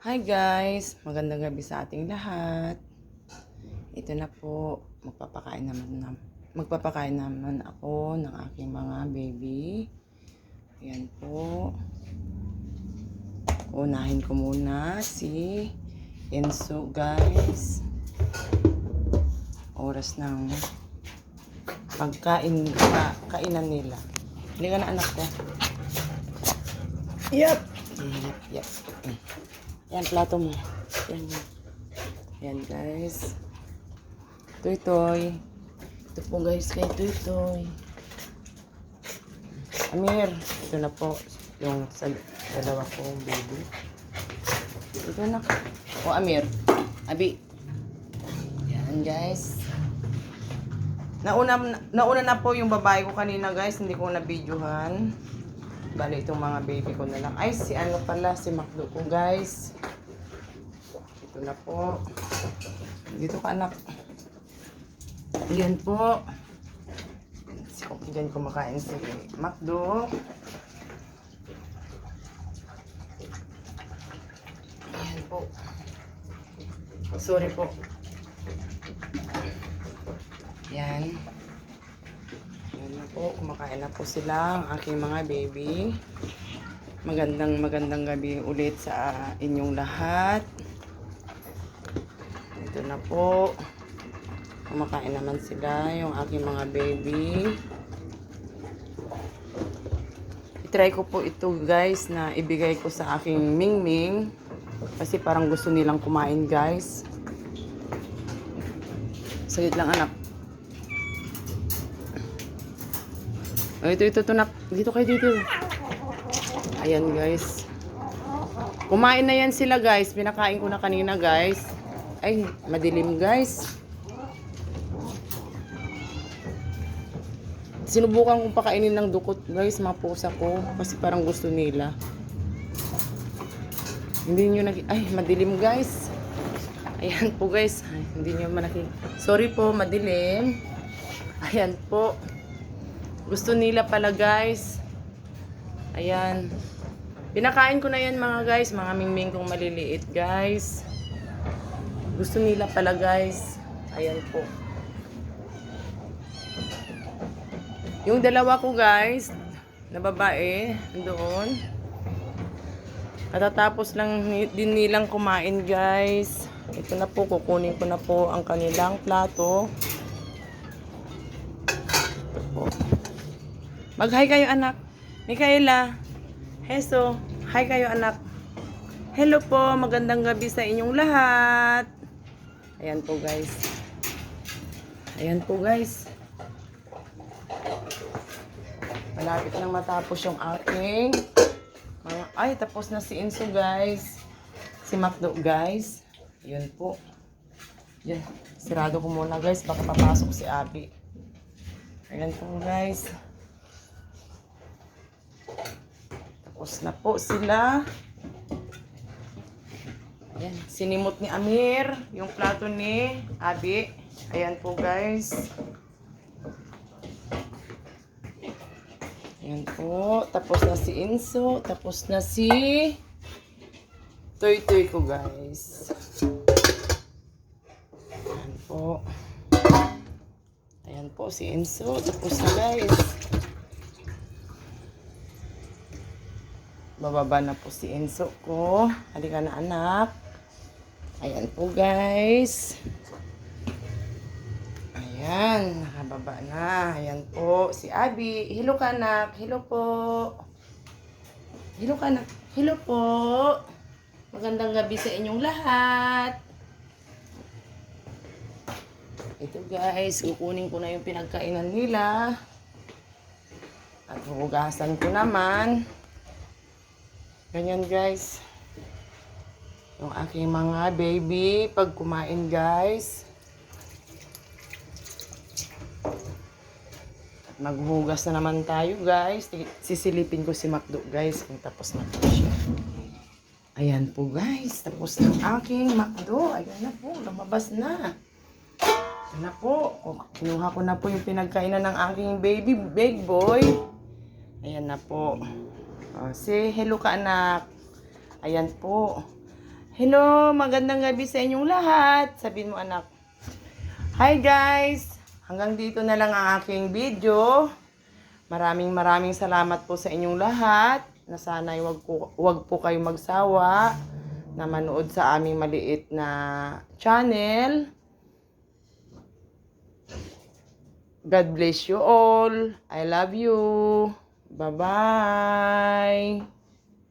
Hi guys! Magandang gabi sa ating lahat. Ito na po, magpapakain naman ako ng aking mga baby. Ayan po. Unahin ko muna si Enzo guys. Oras ng kainan nila. Hindi ka na anak ko. Yep. Yep. Yan, plato mo. Yan guys. Toy. Ito po guys kay Toy. Amir, ito na po yung dalawa kong baby. Ito na. O Amir, Abi. Yan guys. Nauna na po yung babae ko kanina guys. Hindi ko na-videohan. Bali itong mga baby ko na lang. Ay, si ano pala, si Macdo ko guys. Ito na po. Dito ka anak. Ayan po. Diyan kumakain si Macdo. Ayan po. Sorry po. Ayan. Ayan na po. Kumakain na po sila, ang aking mga baby. Magandang gabi ulit sa inyong lahat. Ito na po. Kumakain naman sila, yung aking mga baby. I-try ko po ito guys na ibigay ko sa aking Mingming. Kasi parang gusto nilang kumain guys. Saglit lang anak. Oh, ito nak. Dito kayo dito. Ayan guys. Kumain na yan sila guys. Pinakain ko na kanina guys. Ay, madilim guys. Sinubukan kong pakainin ng dukot guys, mga pusa ko. Kasi parang gusto nila. Hindi nyo ay, madilim guys. Ayan po guys. Ay, hindi nyo sorry po, madilim. Ayan po. Gusto nila pala guys. Ayan. Pinakain ko na yan mga guys. Mga mingming kong maliliit guys. Gusto nila pala guys. Ayan po. Yung dalawa ko guys, na babae, doon. Katatapos lang din nilang kumain guys. Ito na po, kukunin ko na po ang kanilang plato. Ito po. Mag-hi kayo anak. Micaela. Heso. Hi kayo anak. Hello po. Magandang gabi sa inyong lahat. Ayan po guys. Ayan po guys. Malapit nang matapos yung aking mga... Ay, tapos na si Enzo guys. Si Macdo guys. Yun po. Yan. Sirado ko muna guys. Baka papasok si Abi. Ayan po guys. Tapos na po sila. Ayan. Sinimot ni Amir yung plato ni Abi. Ayan po guys. Ayan po. Tapos na si Enzo. Tapos na si Toy ko guys. Ayan po. Ayan po si Enzo. Tapos na guys. Bababa na po si Enzo ko. Halika na anak. Ayan po guys. Ayan, nakababa na. Ayan po, si Abi. Hello ka anak. Hello po. Hello ka anak. Hello po. Magandang gabi sa inyong lahat. Ito guys, kukunin ko na yung pinagkainan nila. At hugasan ko naman. Ganyan guys. Yung aking mga baby pag kumain guys. Maghugas na naman tayo guys. Sisilipin ko si Macdo guys kung tapos na po siya. Ayan po guys. Tapos ng aking Macdo. Ayan na po. Lumabas na. Ayan na po. Kinuha ko na po yung pinagkainan ng aking baby big boy. Ayan na po. Say hello ka anak. Ayan po. Hello, magandang gabi sa inyong lahat. Sabihin mo anak. Hi guys! Hanggang dito na lang ang aking video. Maraming salamat po sa inyong lahat. Na sana'y wag po kayo magsawa na manood sa aming maliit na channel. God bless you all. I love you. Bye-bye.